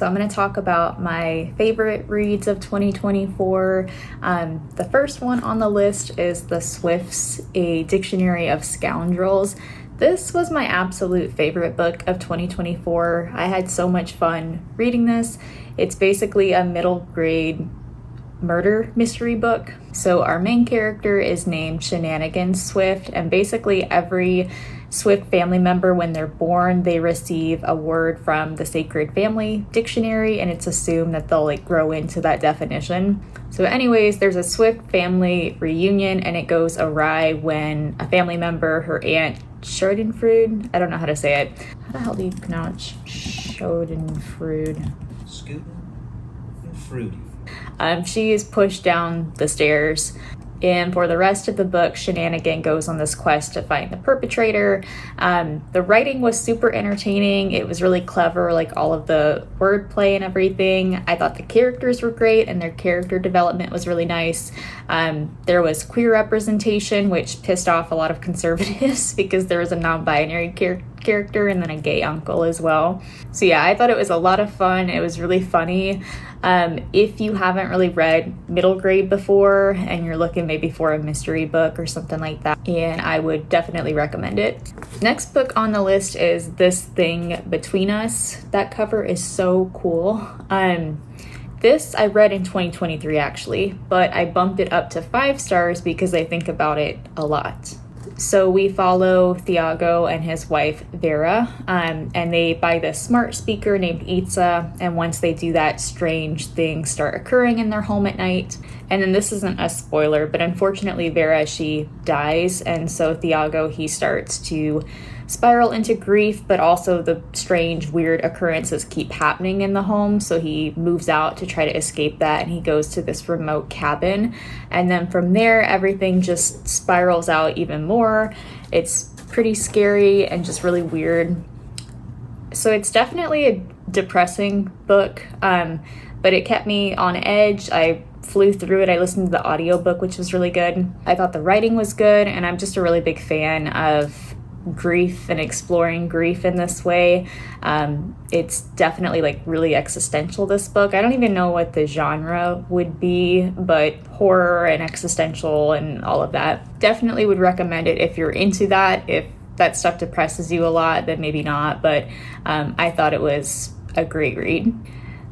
So I'm going to talk about my favorite reads of 2024. The first one on the list is The Swifts, A Dictionary of Scoundrels. This was my absolute favorite book of 2024. I had so much fun reading this. It's basically a middle grade murder mystery book. So our main character is named Shenanigans Swift, and basically every Swift family member, when they're born, they receive a word from the Sacred Family Dictionary, and it's assumed that they'll grow into that definition. So anyways, there's a Swift family reunion, and it goes awry when a family member, her aunt Schadenfreude, I don't know how to say it. How the hell do you pronounce Schadenfreude? Schadenfreude. She is pushed down the stairs. And for the rest of the book, Shenanigan goes on this quest to find the perpetrator. The writing was super entertaining. It was really clever, all of the wordplay and everything. I thought the characters were great and their character development was really nice. There was queer representation, which pissed off a lot of conservatives because there was a non-binary character and then a gay uncle as well. So yeah, I thought it was a lot of fun. It was really funny. If you haven't really read middle grade before and you're looking maybe for a mystery book or something like that, and I would definitely recommend it. Next book on the list is This Thing Between Us. That cover is so cool. This I read in 2023 actually, but I bumped it up to 5 stars because I think about it a lot. So we follow Thiago and his wife Vera, and they buy this smart speaker named Itza, and once they do that, strange things start occurring in their home at night. And then this isn't a spoiler, but unfortunately Vera, she dies, and so Thiago, he starts to spiral into grief, but also the strange, weird occurrences keep happening in the home, so he moves out to try to escape that, and he goes to this remote cabin, and then from there everything just spirals out even more. It's pretty scary and just really weird. So it's definitely a depressing book, but it kept me on edge. I flew through it. I listened to the audiobook, which was really good. I thought the writing was good, and I'm just a really big fan of grief and exploring grief in this way. It's definitely really existential, this book. I don't even know what the genre would be, but horror and existential and all of that. Definitely would recommend it if you're into that. If that stuff depresses you a lot, then maybe not, but I thought it was a great read.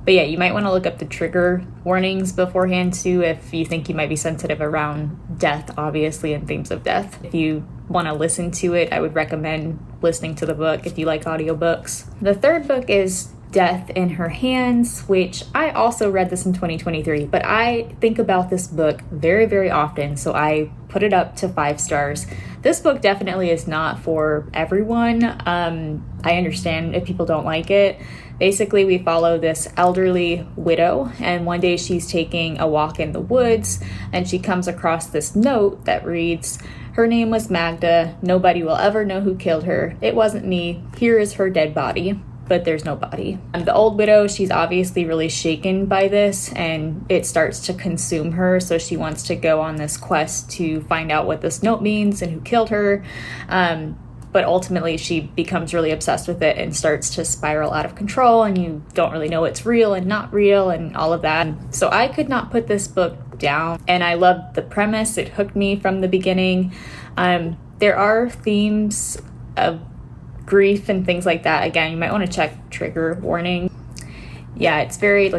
But yeah, you might want to look up the trigger warnings beforehand too if you think you might be sensitive around death, obviously, and themes of death. If you want to listen to it, I would recommend listening to the book if you like audiobooks. The third book is Death in Her Hands, which I also read this in 2023, but I think about this book very, very often, so I put it up to 5 stars. This book definitely is not for everyone. I understand if people don't like it. Basically, we follow this elderly widow, and one day she's taking a walk in the woods, and she comes across this note that reads, "Her name was Magda. Nobody will ever know who killed her. It wasn't me. Here is her dead body." But there's no body. The old widow, she's obviously really shaken by this, and it starts to consume her, so she wants to go on this quest to find out what this note means and who killed her. But ultimately she becomes really obsessed with it and starts to spiral out of control, and you don't really know what's real and not real and all of that. So I could not put this book down, and I loved the premise. It hooked me from the beginning. There are themes of grief and things like that. Again, you might want to check trigger warning. Yeah, it's very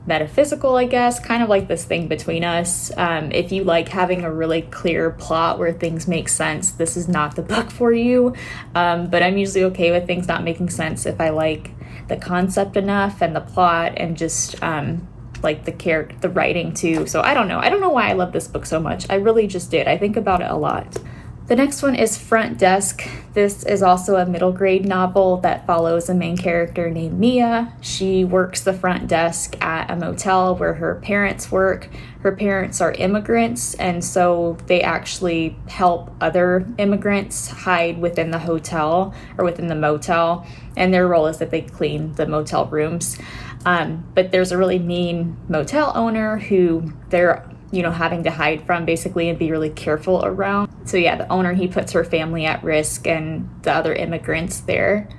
metaphysical, I guess, kind of like This Thing Between Us. If you like having a really clear plot where things make sense, this is not the book for you. But I'm usually okay with things not making sense if I like the concept enough and the plot and just the writing too. So I don't know why I love this book so much. I really just did. I think about it a lot. The next one is Front Desk. This is also a middle grade novel that follows a main character named Mia. She works the front desk at a motel where her parents work. Her parents are immigrants, and so they actually help other immigrants hide within the hotel or within the motel, and their role is that they clean the motel rooms. But there's a really mean motel owner who they're having to hide from basically and be really careful around. So yeah, the owner, he puts her family at risk and the other immigrants there.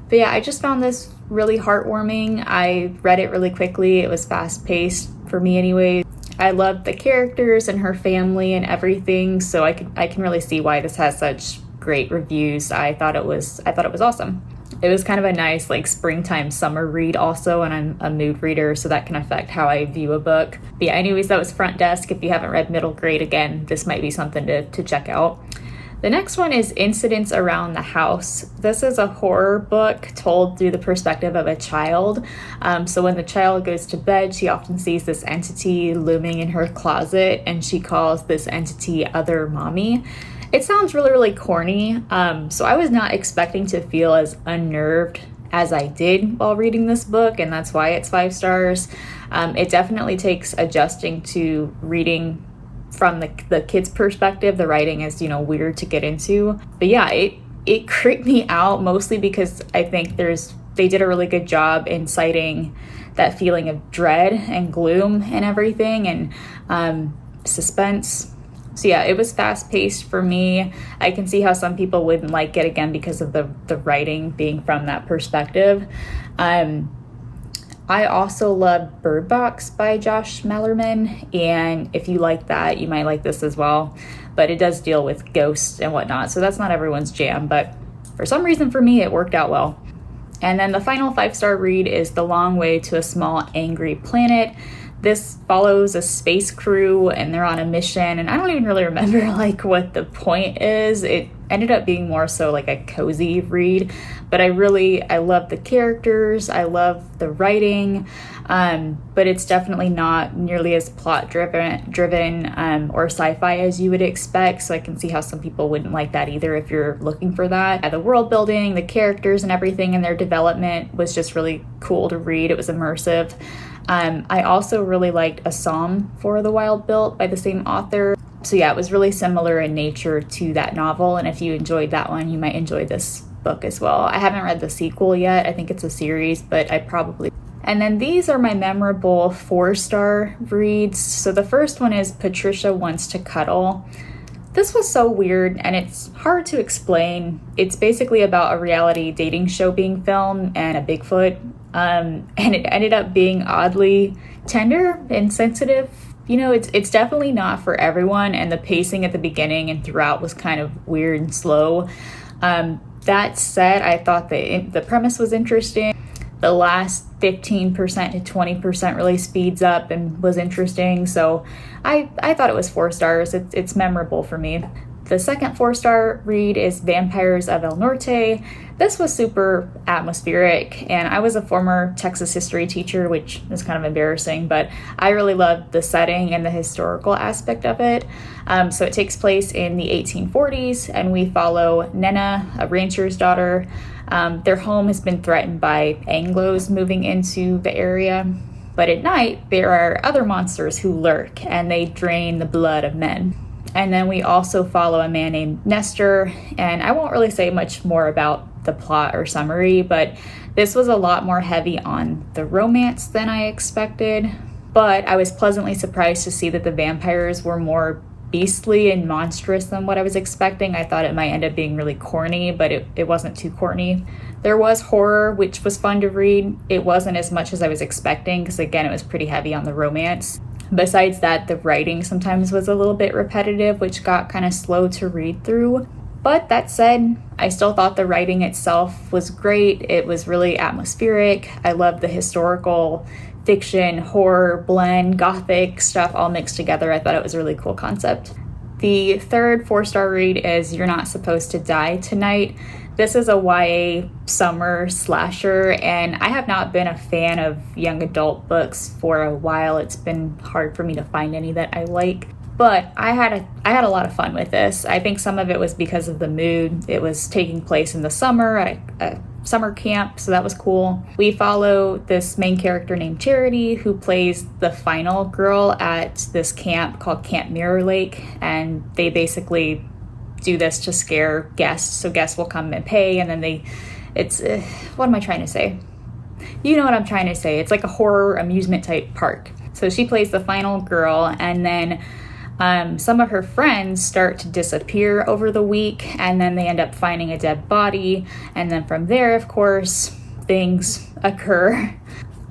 But yeah, I just found this really heartwarming. I read it really quickly. It was fast-paced for me anyway. I loved the characters and her family and everything, so I can really see why this has such great reviews. I thought it was awesome. It was kind of a nice like springtime summer read also, and I'm a mood reader, so that can affect how I view a book. But yeah, anyways, that was Front Desk. If you haven't read Middle Grade, again, this might be something to check out. The next one is Incidents Around the House. This is a horror book told through the perspective of a child. So when the child goes to bed, she often sees this entity looming in her closet, and she calls this entity Other Mommy. It sounds really, really corny. So I was not expecting to feel as unnerved as I did while reading this book, and that's why it's 5 stars. It definitely takes adjusting to reading from the kid's perspective. The writing is, weird to get into. But yeah, it creeped me out mostly because I think they did a really good job inciting that feeling of dread and gloom and everything, and suspense. So yeah, it was fast-paced for me. I can see how some people wouldn't like it, again, because of the writing being from that perspective. I also love Bird Box by Josh Mellerman, and if you like that, you might like this as well. But it does deal with ghosts and whatnot, so that's not everyone's jam, but for some reason for me, it worked out well. And then the final 5-star read is The Long Way to a Small Angry Planet. This follows a space crew, and they're on a mission, and I don't even really remember like what the point is. It ended up being more so like a cozy read, but I love the characters, I love the writing, but it's definitely not nearly as plot driven or sci-fi as you would expect, so I can see how some people wouldn't like that either if you're looking for that. The world building, the characters and everything and their development was just really cool to read. It was immersive. I also really liked A Psalm for the Wild Built by the same author. So yeah, it was really similar in nature to that novel, and if you enjoyed that one, you might enjoy this book as well. I haven't read the sequel yet. I think it's a series, but I probably... And then these are my memorable 4-star reads. So the first one is Patricia Wants to Cuddle. This was so weird, and it's hard to explain. It's basically about a reality dating show being filmed and a Bigfoot. And it ended up being oddly tender and sensitive. It's definitely not for everyone, and the pacing at the beginning and throughout was kind of weird and slow. That said, I thought the premise was interesting. The last 15% to 20% really speeds up and was interesting, so I thought it was 4 stars. It's memorable for me. The second 4-star read is Vampires of El Norte. This was super atmospheric, and I was a former Texas history teacher, which is kind of embarrassing, but I really loved the setting and the historical aspect of it. So it takes place in the 1840s, and we follow Nena, a rancher's daughter. Their home has been threatened by Anglos moving into the area, but at night there are other monsters who lurk, and they drain the blood of men. And then we also follow a man named Nestor, and I won't really say much more about the plot or summary, but this was a lot more heavy on the romance than I expected. But I was pleasantly surprised to see that the vampires were more beastly and monstrous than what I was expecting. I thought it might end up being really corny, but it wasn't too corny. There was horror, which was fun to read. It wasn't as much as I was expecting, because again, it was pretty heavy on the romance. Besides that, the writing sometimes was a little bit repetitive, which got kind of slow to read through. But that said, I still thought the writing itself was great. It was really atmospheric. I loved the historical fiction, horror, blend, gothic stuff all mixed together. I thought it was a really cool concept. The third 4-star read is You're Not Supposed to Die Tonight. This is a YA summer slasher, and I have not been a fan of young adult books for a while. It's been hard for me to find any that I like, but I had a lot of fun with this. I think some of it was because of the mood. It was taking place in the summer at a summer camp, so that was cool. We follow this main character named Charity, who plays the final girl at this camp called Camp Mirror Lake, and they basically do this to scare guests, so guests will come and pay, and then what am I trying to say? You know what I'm trying to say. It's like a horror amusement type park. So she plays the final girl, and then some of her friends start to disappear over the week, and then they end up finding a dead body, and then from there, of course, things occur.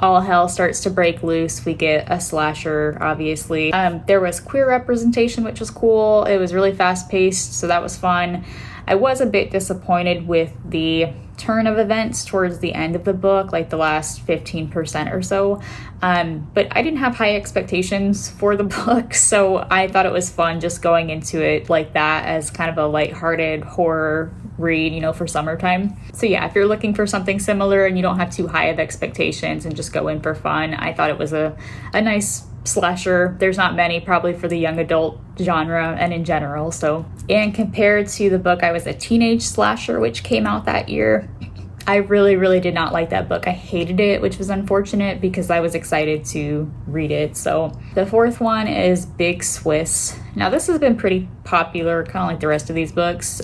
All hell starts to break loose. We get a slasher, obviously. There was queer representation, which was cool. It was really fast-paced, so that was fun. I was a bit disappointed with the turn of events towards the end of the book, like the last 15% or so. But I didn't have high expectations for the book, so I thought it was fun just going into it like that as kind of a lighthearted horror read, you know, for summertime. So yeah, if you're looking for something similar and you don't have too high of expectations and just go in for fun, I thought it was a nice slasher. There's not many probably for the young adult genre and in general. So, and compared to the book I Was a Teenage Slasher, which came out that year, I really did not like that book. I hated it, which was unfortunate because I was excited to read it. So the fourth one is Big Swiss. Now this has been pretty popular, kind of like the rest of these books.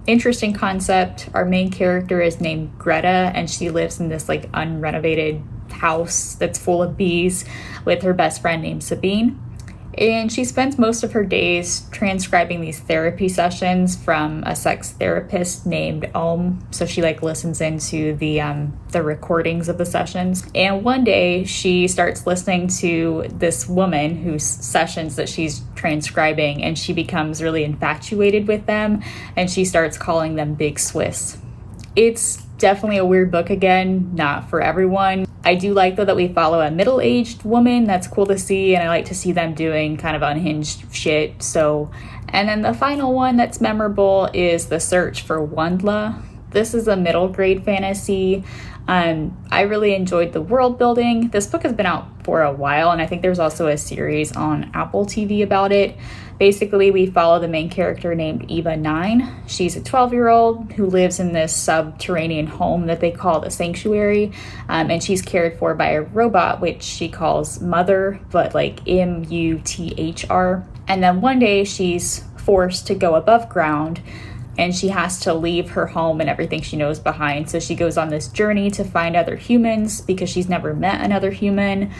Interesting concept. Our main character is named Greta, and she lives in this like unrenovated house that's full of bees with her best friend named Sabine. And she spends most of her days transcribing these therapy sessions from a sex therapist named Ohm. So she like listens into the recordings of the sessions. And one day she starts listening to this woman whose sessions that she's transcribing, and she becomes really infatuated with them, and she starts calling them Big Swiss. It's definitely a weird book again, not for everyone. I do like though that we follow a middle-aged woman. That's cool to see, and I like to see them doing kind of unhinged shit. So, and then the final one that's memorable is The Search for WondLa. This is a middle grade fantasy. I really enjoyed the world building. This book has been out for a while, and I think there's also a series on Apple TV about it. Basically, we follow the main character named Eva 9. She's a 12-year-old who lives in this subterranean home that they call the Sanctuary, and she's cared for by a robot, which she calls Mother, but like M-U-T-H-R. And then one day she's forced to go above ground, and she has to leave her home and everything she knows behind. So she goes on this journey to find other humans because she's never met another human.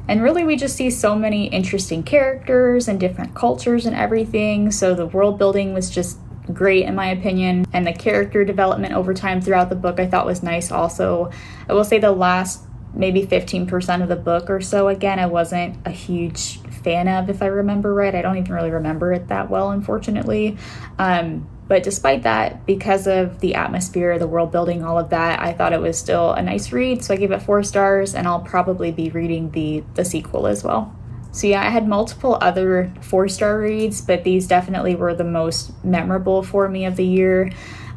And really, we just see so many interesting characters and different cultures and everything. So the world building was just great in my opinion. And the character development over time throughout the book I thought was nice also. I will say the last maybe 15% of the book or so, again, I wasn't a huge fan of, if I remember right. I don't even really remember it that well, unfortunately. But despite that, because of the atmosphere, the world building, all of that, I thought it was still a nice read. So I gave it 4 stars, and I'll probably be reading the sequel as well. So yeah, I had multiple other 4-star reads, but these definitely were the most memorable for me of the year.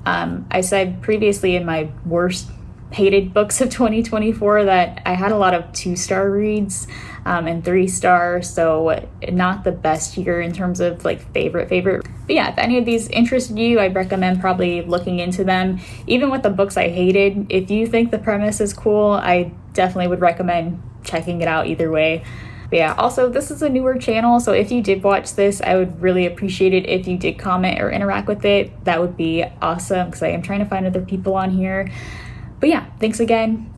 I said previously in my worst hated books of 2024 that I had a lot of 2-star reads and 3-star, so not the best year in terms of like favorite. But yeah, if any of these interested you, I'd recommend probably looking into them. Even with the books I hated, if you think the premise is cool, I definitely would recommend checking it out either way. But yeah, also this is a newer channel, so if you did watch this, I would really appreciate it if you did comment or interact with it. That would be awesome because I am trying to find other people on here. But yeah, thanks again.